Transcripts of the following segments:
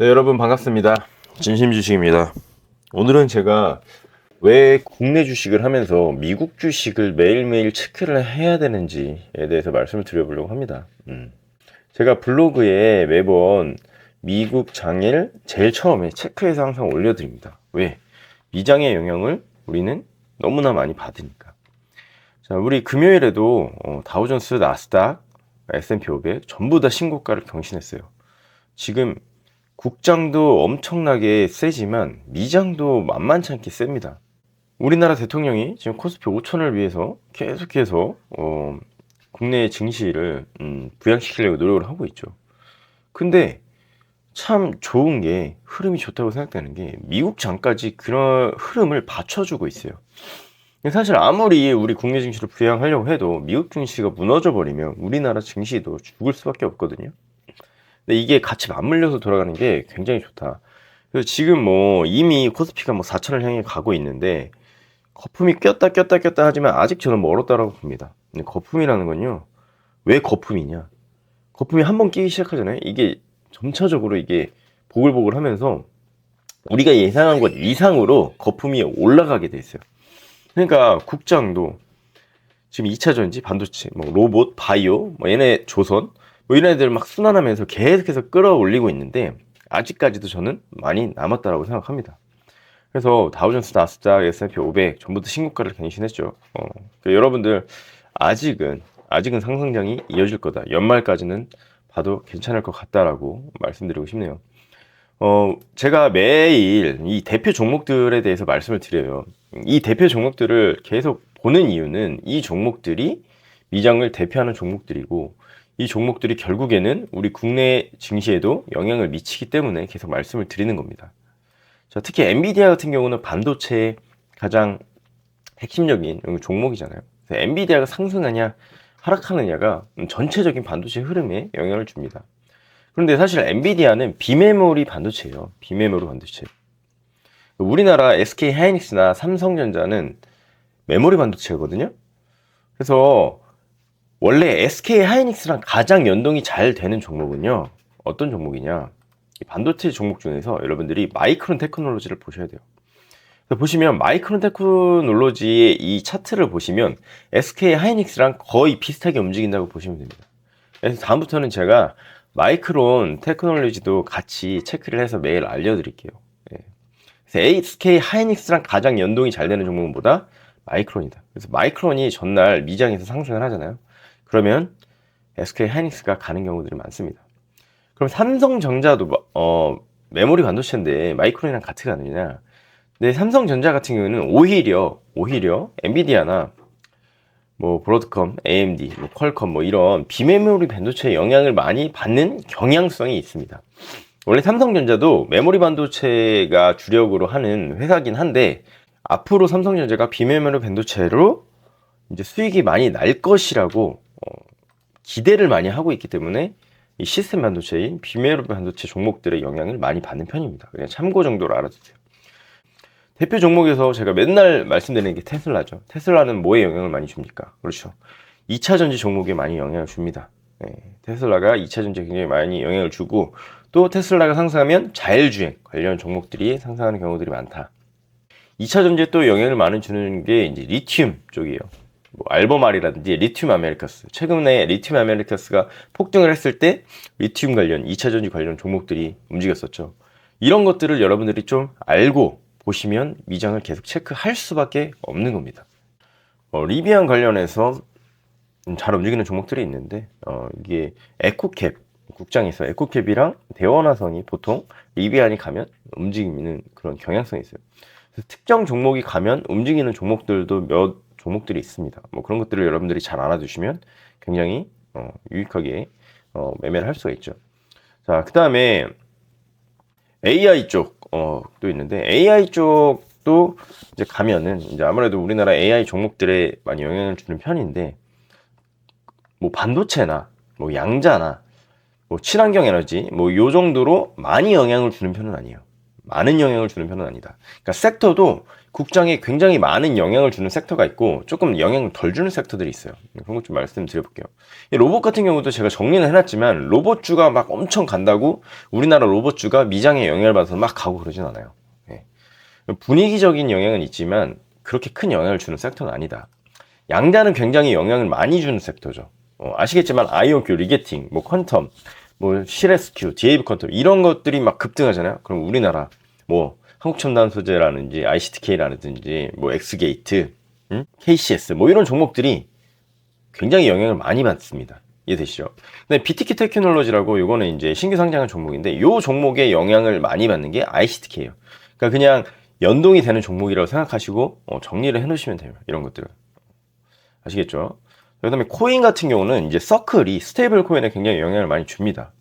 네, 여러분 반갑습니다. 진심주식입니다. 오늘은 제가 왜 국내 주식을 하면서 미국 주식을 매일매일 체크를 해야 되는지에 대해서 말씀을 드려보려고 합니다. 제가 블로그에 매번 미국 장일 제일 처음에 체크해서 항상 올려드립니다. 왜? 미장의 영향을 우리는 너무나 많이 받으니까. 자, 우리 금요일에도 다우존스, 나스닥, S&P 500 전부 다 신고가를 경신했어요. 지금 국장도 엄청나게 세지만 미장도 만만치 않게 셉니다. 우리나라 대통령이 지금 코스피 5천을 위해서 계속해서 국내 증시를 부양시키려고 노력을 하고 있죠. 근데 참 좋은 게, 흐름이 좋다고 생각되는 게 미국 장까지 그런 흐름을 받쳐주고 있어요. 사실 아무리 우리 국내 증시를 부양하려고 해도 미국 증시가 무너져 버리면 우리나라 증시도 죽을 수밖에 없거든요. 근데 이게 같이 맞물려서 돌아가는 게 굉장히 좋다. 그래서 지금 뭐 이미 코스피가 뭐 4천을 향해 가고 있는데 거품이 꼈다 하지만 아직 저는 멀었다라고 봅니다. 근데 거품이라는 건요, 왜 거품이냐? 거품이 한번 끼기 시작하잖아요. 이게 점차적으로 이게 보글보글 하면서 우리가 예상한 것 이상으로 거품이 올라가게 돼 있어요. 그러니까 국장도 지금 2차 전지, 반도체, 뭐 로봇, 바이오, 뭐 얘네 조선, 뭐 이런 애들 막 순환하면서 계속해서 끌어올리고 있는데 아직까지도 저는 많이 남았다라고 생각합니다. 그래서 다우존스, 나스닥, S&P 500 전부 다 신고가를 갱신했죠. 그러니까 여러분들 아직은 상승장이 이어질 거다. 연말까지는 봐도 괜찮을 것 같다라고 말씀드리고 싶네요. 제가 매일 이 대표 종목들에 대해서 말씀을 드려요. 이 대표 종목들을 계속 보는 이유는 이 종목들이 미장을 대표하는 종목들이고, 이 종목들이 결국에는 우리 국내 증시에도 영향을 미치기 때문에 계속 말씀을 드리는 겁니다. 자, 특히 엔비디아 같은 경우는 반도체의 가장 핵심적인 종목이잖아요. 그래서 엔비디아가 상승하냐 하락하느냐가 전체적인 반도체 흐름에 영향을 줍니다. 그런데 사실 엔비디아는 비메모리 반도체예요. 비메모리 반도체. 우리나라 SK 하이닉스나 삼성전자는 메모리 반도체거든요. 그래서 원래 SK 하이닉스랑 가장 연동이 잘 되는 종목은요, 어떤 종목이냐? 이 반도체 종목 중에서 여러분들이 마이크론 테크놀로지를 보셔야 돼요. 보시면 마이크론 테크놀로지의 이 차트를 보시면 SK 하이닉스랑 거의 비슷하게 움직인다고 보시면 됩니다. 그래서 다음부터는 제가 마이크론 테크놀로지도 같이 체크를 해서 매일 알려드릴게요. 그래서 SK 하이닉스랑 가장 연동이 잘 되는 종목은 뭐다? 마이크론이다. 그래서 마이크론이 전날 미장에서 상승을 하잖아요. 그러면 SK 하이닉스가 가는 경우들이 많습니다. 그럼 삼성전자도 메모리 반도체인데 마이크론이랑 같이 가느냐? 근데 삼성전자 같은 경우는 오히려 엔비디아나 뭐 브로드컴, AMD, 뭐 퀄컴 뭐 이런 비메모리 반도체의 영향을 많이 받는 경향성이 있습니다. 원래 삼성전자도 메모리 반도체가 주력으로 하는 회사긴 한데 앞으로 삼성전자가 비메모리 반도체로 이제 수익이 많이 날 것이라고 기대를 많이 하고 있기 때문에 이 시스템 반도체인 비메모리 반도체 종목들의 영향을 많이 받는 편입니다. 그냥 참고 정도로 알아두세요. 대표 종목에서 제가 맨날 말씀드리는 게 테슬라죠. 테슬라는 뭐에 영향을 많이 줍니까? 그렇죠. 2차 전지 종목에 많이 영향을 줍니다. 네, 테슬라가 2차 전지에 굉장히 많이 영향을 주고, 또 테슬라가 상승하면 자율주행 관련 종목들이 상승하는 경우들이 많다. 2차 전지에 또 영향을 많이 주는 게 이제 리튬 쪽이에요. 뭐 알버말이라든지 리튬 아메리카스. 최근에 리튬 아메리카스가 폭등을 했을 때 리튬 관련 2차 전지 관련 종목들이 움직였었죠. 이런 것들을 여러분들이 좀 알고 보시면 미장을 계속 체크할 수밖에 없는 겁니다. 리비안 관련해서 잘 움직이는 종목들이 있는데 이게 에코캡 국장에서 에코캡이랑 대원화성이 보통 리비안이 가면 움직이는 그런 경향성이 있어요. 그래서 특정 종목이 가면 움직이는 종목들도 몇 종목들이 있습니다. 뭐 그런 것들을 여러분들이 잘 알아두시면 굉장히 유익하게 매매를 할 수가 있죠. 자, 그 다음에 AI 쪽도 있는데, AI 쪽도 이제 가면은 이제 아무래도 우리나라 AI 종목들에 많이 영향을 주는 편인데, 뭐 반도체나 뭐 양자나 뭐 친환경 에너지 뭐 요 정도로 많이 영향을 주는 편은 아니에요. 많은 영향을 주는 편은 아니다. 그러니까 섹터도 국장에 굉장히 많은 영향을 주는 섹터가 있고 조금 영향을 덜 주는 섹터들이 있어요. 그런 것 좀 말씀드려볼게요. 이 로봇 같은 경우도 제가 정리는 해놨지만 로봇주가 막 엄청 간다고 우리나라 로봇주가 미장에 영향을 받아서 막 가고 그러진 않아요. 예. 분위기적인 영향은 있지만 그렇게 큰 영향을 주는 섹터는 아니다. 양자는 굉장히 영향을 많이 주는 섹터죠. 아시겠지만 아이오큐, 리게팅, 뭐 퀀텀, 뭐 CLSQ, DAV 퀀텀 이런 것들이 막 급등하잖아요. 그럼 우리나라 뭐 한국첨단소재라든지 ICTK라든지 뭐 엑스게이트, KCS 뭐 이런 종목들이 굉장히 영향을 많이 받습니다. 이해되시죠? 근데 BTK 테크놀로지라고 이거는 이제 신규 상장한 종목인데 이 종목의 영향을 많이 받는 게 ICTK예요. 그러니까 그냥 연동이 되는 종목이라고 생각하시고 정리를 해놓으시면 돼요. 이런 것들은 아시겠죠? 그다음에 코인 같은 경우는 이제 서클이 스테이블 코인에 굉장히 영향을 많이 줍니다.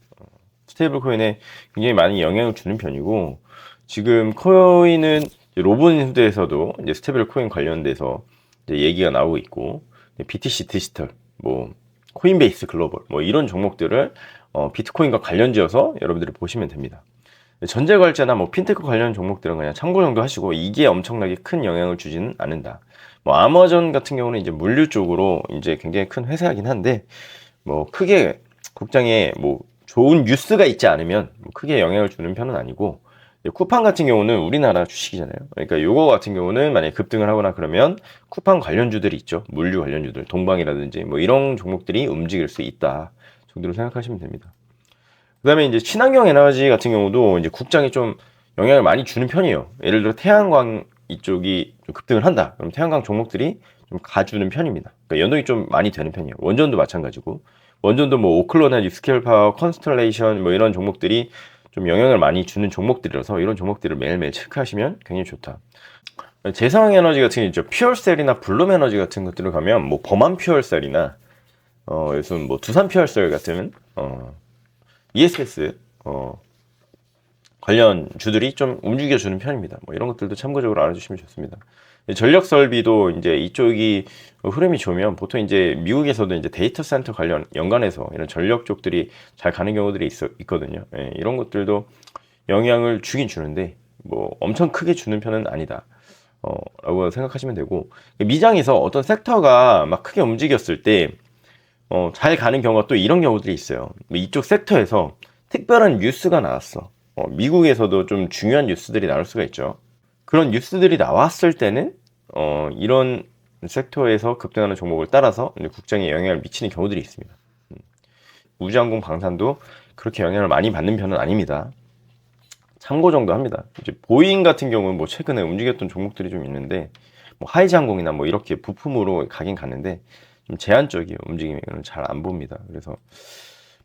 스테이블 코인에 굉장히 많이 영향을 주는 편이고 지금 코인은 로봇인드에서도 이제 스테이블 코인 관련돼서 이제 얘기가 나오고 있고 BTC 디지털, 뭐 코인베이스 글로벌, 뭐 이런 종목들을 비트코인과 관련지어서 여러분들이 보시면 됩니다. 전자결제나 뭐 핀테크 관련 종목들은 그냥 참고 정도 하시고 이게 엄청나게 큰 영향을 주지는 않는다. 뭐 아마존 같은 경우는 이제 물류 쪽으로 이제 굉장히 큰 회사이긴 한데 뭐 크게 국장에 뭐 좋은 뉴스가 있지 않으면 뭐 크게 영향을 주는 편은 아니고 쿠팡 같은 경우는 우리나라 주식이잖아요. 그러니까 요거 같은 경우는 만약에 급등을 하거나 그러면 쿠팡 관련주들이 있죠. 물류 관련주들, 동방이라든지 뭐 이런 종목들이 움직일 수 있다 정도로 생각하시면 됩니다. 그 다음에 이제 친환경 에너지 같은 경우도 이제 국장이 좀 영향을 많이 주는 편이에요. 예를 들어 태양광 이쪽이 좀 급등을 한다. 그럼 태양광 종목들이 좀 가주는 편입니다. 그러니까 연동이 좀 많이 되는 편이에요. 원전도 마찬가지고. 원전도 뭐 오클로나 뉴스케일 파워, 컨스텔레이션 뭐 이런 종목들이 좀 영향을 많이 주는 종목들이라서 이런 종목들을 매일매일 체크하시면 굉장히 좋다. 재생 에너지 같은 게 있죠. 퓨얼셀이나 블룸 에너지 같은 것들을 가면 뭐 범한 퓨얼셀이나 요즘 뭐 두산 퓨얼셀 같은 ESS 관련 주들이 좀 움직여주는 편입니다. 뭐 이런 것들도 참고적으로 알아주시면 좋습니다. 전력 설비도 이제 이쪽이 흐름이 좋으면 보통 이제 미국에서도 이제 데이터 센터 관련 연관해서 이런 전력 쪽들이 잘 가는 경우들이 있거든요. 예, 이런 것들도 영향을 주긴 주는데 뭐 엄청 크게 주는 편은 아니다. 라고 생각하시면 되고 미장에서 어떤 섹터가 막 크게 움직였을 때 잘 가는 경우가 또 이런 경우들이 있어요. 뭐 이쪽 섹터에서 특별한 뉴스가 나왔어. 미국에서도 좀 중요한 뉴스들이 나올 수가 있죠. 그런 뉴스들이 나왔을 때는 이런 섹터에서 급등하는 종목을 따라서 국장에 영향을 미치는 경우들이 있습니다. 우주항공 방산도 그렇게 영향을 많이 받는 편은 아닙니다. 참고 정도 합니다. 이제 보잉 같은 경우는 뭐 최근에 움직였던 종목들이 좀 있는데 뭐 하이지항공이나 뭐 이렇게 부품으로 가긴 갔는데 좀 제한적이에요. 움직임이 잘 안 봅니다. 그래서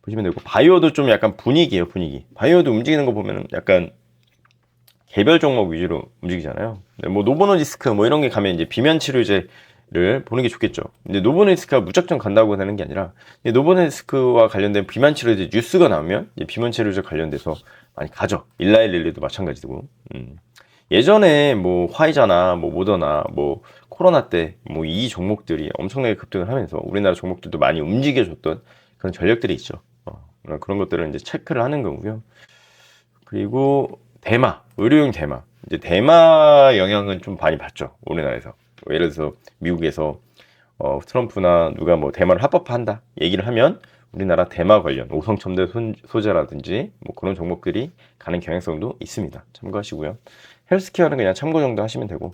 보시면 되고 바이오도 좀 약간 분위기예요. 분위기. 바이오도 움직이는 거 보면은 약간 개별 종목 위주로 움직이잖아요. 뭐 노보노디스크 뭐 이런 게 가면 이제 비면 치료제를 보는 게 좋겠죠. 근데 노보노디스크가 무작정 간다고 되는 게 아니라 노보노디스크와 관련된 비만 치료제 뉴스가 나오면 비만 치료제 관련돼서 많이 가죠. 일라일릴리도 마찬가지고. 예전에 뭐 화이자나 뭐 모더나 뭐 코로나 때 뭐 이 종목들이 엄청나게 급등을 하면서 우리나라 종목들도 많이 움직여줬던 그런 전력들이 있죠. 그런 것들을 이제 체크를 하는 거고요. 그리고 대마, 의료용 대마. 이제 대마 영향은 좀 많이 받죠. 우리나라에서. 예를 들어서 미국에서 트럼프나 누가 뭐 대마를 합법화한다 얘기를 하면 우리나라 대마 관련 오성첨대 소재라든지 뭐 그런 종목들이 가는 경향성도 있습니다. 참고하시고요. 헬스케어는 그냥 참고 정도 하시면 되고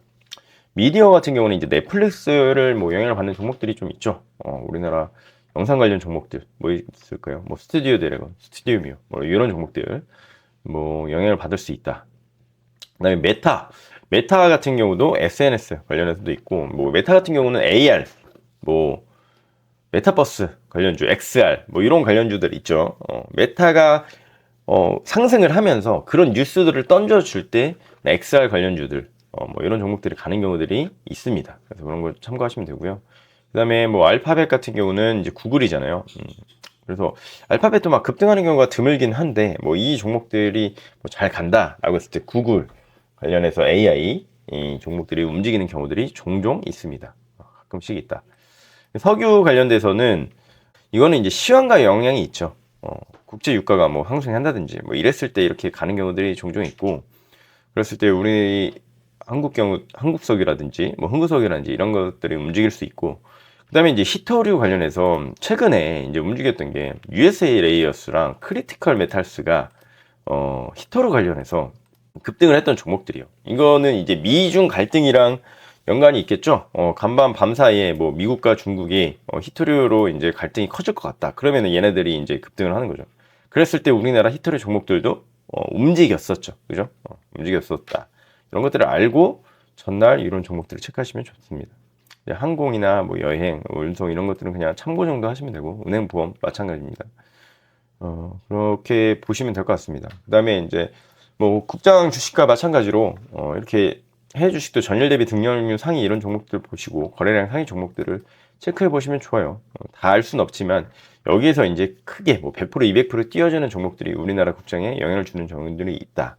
미디어 같은 경우는 이제 넷플릭스를 뭐 영향을 받는 종목들이 좀 있죠. 우리나라 영상 관련 종목들 뭐 있을까요? 뭐 스튜디오 드래곤, 스튜디오 뮤 뭐 이런 종목들 뭐 영향을 받을 수 있다. 그다음에 메타 같은 경우도 SNS 관련해서도 있고 뭐 메타 같은 경우는 AR 뭐 메타버스 관련주, XR 뭐 이런 관련주들 있죠. 메타가 상승을 하면서 그런 뉴스들을 던져줄 때 XR 관련주들 뭐 이런 종목들이 가는 경우들이 있습니다. 그래서 그런 걸 참고하시면 되고요. 그다음에 뭐 알파벳 같은 경우는 이제 구글이잖아요. 그래서 알파벳도 막 급등하는 경우가 드물긴 한데 뭐 이 종목들이 뭐잘 간다라고 했을 때 구글 관련해서 AI 이 종목들이 움직이는 경우들이 종종 있습니다. 가끔씩 있다. 석유 관련돼서는 이거는 이제 시황과 영향이 있죠. 국제 유가가 뭐 상승한다든지 뭐 이랬을 때 이렇게 가는 경우들이 종종 있고 그랬을 때 우리 한국석이라든지 뭐 흥구석이라든지 이런 것들이 움직일 수 있고, 그다음에 이제 히터류 관련해서 최근에 이제 움직였던 게 USA 레이어스랑 크리티컬 메탈스가 히터류 관련해서 급등을 했던 종목들이요. 이거는 이제 미중 갈등이랑 연관이 있겠죠. 간밤 밤 사이에 뭐 미국과 중국이 히토류로 이제 갈등이 커질 것 같다. 그러면은 얘네들이 이제 급등을 하는 거죠. 그랬을 때 우리나라 히토류 종목들도 움직였었죠. 그죠? 움직였었다. 이런 것들을 알고 전날 이런 종목들을 체크하시면 좋습니다. 항공이나 뭐 여행, 운송 이런 것들은 그냥 참고 정도 하시면 되고, 은행 보험 마찬가지입니다. 그렇게 보시면 될 것 같습니다. 그 다음에 이제 뭐 국장 주식과 마찬가지로 이렇게 해외 주식도 전일 대비 등락률 상위 이런 종목들 보시고 거래량 상위 종목들을 체크해 보시면 좋아요. 다 알 수는 없지만 여기에서 이제 크게 뭐 100% 200% 뛰어주는 종목들이 우리나라 국장에 영향을 주는 종목들이 있다.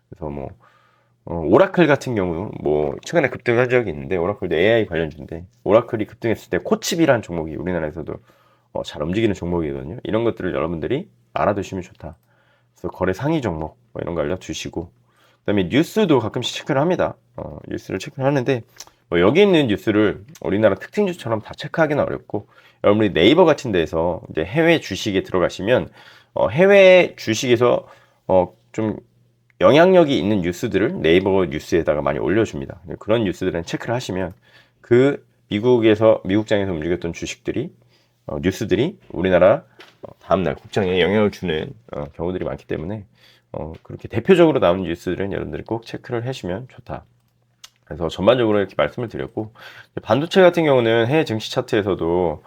그래서 뭐 오라클 같은 경우 뭐 최근에 급등한 적이 있는데, 오라클도 AI 관련주인데 오라클이 급등했을 때 코칩이라는 종목이 우리나라에서도 잘 움직이는 종목이거든요. 이런 것들을 여러분들이 알아두시면 좋다. 그래서 거래 상위 종목 뭐 이런 거 알려주시고, 그다음에 뉴스도 가끔씩 체크를 합니다. 뉴스를 체크를 하는데 뭐 여기 있는 뉴스를 우리나라 특징주처럼 다 체크하기는 어렵고, 여러분이 네이버 같은 데에서 이제 해외 주식에 들어가시면 해외 주식에서 좀 영향력이 있는 뉴스들을 네이버 뉴스에다가 많이 올려줍니다. 그런 뉴스들은 체크를 하시면 그 미국장에서 움직였던 주식들이 뉴스들이 우리나라 다음날 국장에 영향을 주는 경우들이 많기 때문에 그렇게 대표적으로 나오는 뉴스들은 여러분들이 꼭 체크를 해주시면 좋다. 그래서 전반적으로 이렇게 말씀을 드렸고, 반도체 같은 경우는 해외 증시 차트에서도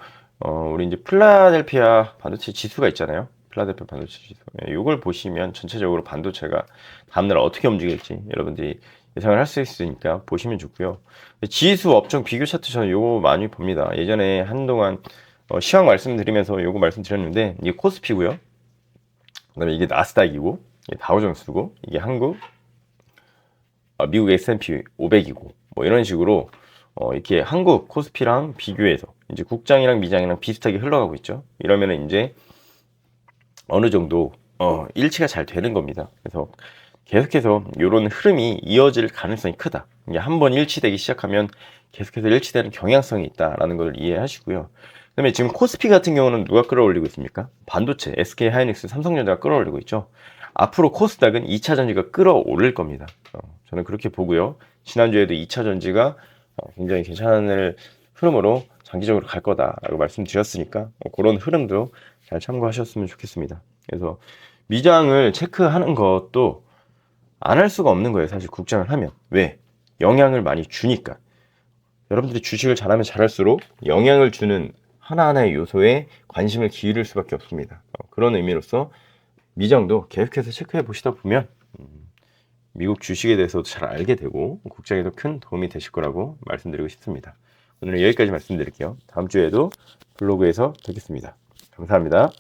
우리 이제 필라델피아 반도체 지수가 있잖아요. 필라델피아 반도체 지수. 이걸 보시면 전체적으로 반도체가 다음날 어떻게 움직일지 여러분들이 예상을 할 수 있으니까 보시면 좋고요. 지수 업종 비교 차트 저는 요거 많이 봅니다. 예전에 한동안 시황 말씀드리면서 요거 말씀드렸는데, 이게 코스피고요. 그다음에 이게 나스닥이고, 이게 다우존스고, 이게 미국 S&P 500이고, 뭐 이런 식으로 이렇게 한국 코스피랑 비교해서 이제 국장이랑 미장이랑 비슷하게 흘러가고 있죠. 이러면은 이제 어느 정도 일치가 잘 되는 겁니다. 그래서 계속해서 이런 흐름이 이어질 가능성이 크다. 이게 한번 일치되기 시작하면 계속해서 일치되는 경향성이 있다라는 걸 이해하시고요. 그다음에 지금 코스피 같은 경우는 누가 끌어올리고 있습니까? 반도체, SK 하이닉스, 삼성전자가 끌어올리고 있죠. 앞으로 코스닥은 2차 전지가 끌어올릴 겁니다. 저는 그렇게 보고요. 지난주에도 2차 전지가 굉장히 괜찮은 흐름으로 장기적으로 갈 거다라고 말씀드렸으니까 그런 흐름도 잘 참고하셨으면 좋겠습니다. 그래서 미장을 체크하는 것도 안 할 수가 없는 거예요. 사실 국장을 하면. 왜? 영향을 많이 주니까. 여러분들이 주식을 잘하면 잘할수록 영향을 주는 하나하나의 요소에 관심을 기울일 수밖에 없습니다. 그런 의미로서 미장도 계속해서 체크해 보시다 보면 미국 주식에 대해서도 잘 알게 되고 국장에도 큰 도움이 되실 거라고 말씀드리고 싶습니다. 오늘은 여기까지 말씀드릴게요. 다음 주에도 블로그에서 뵙겠습니다. 감사합니다.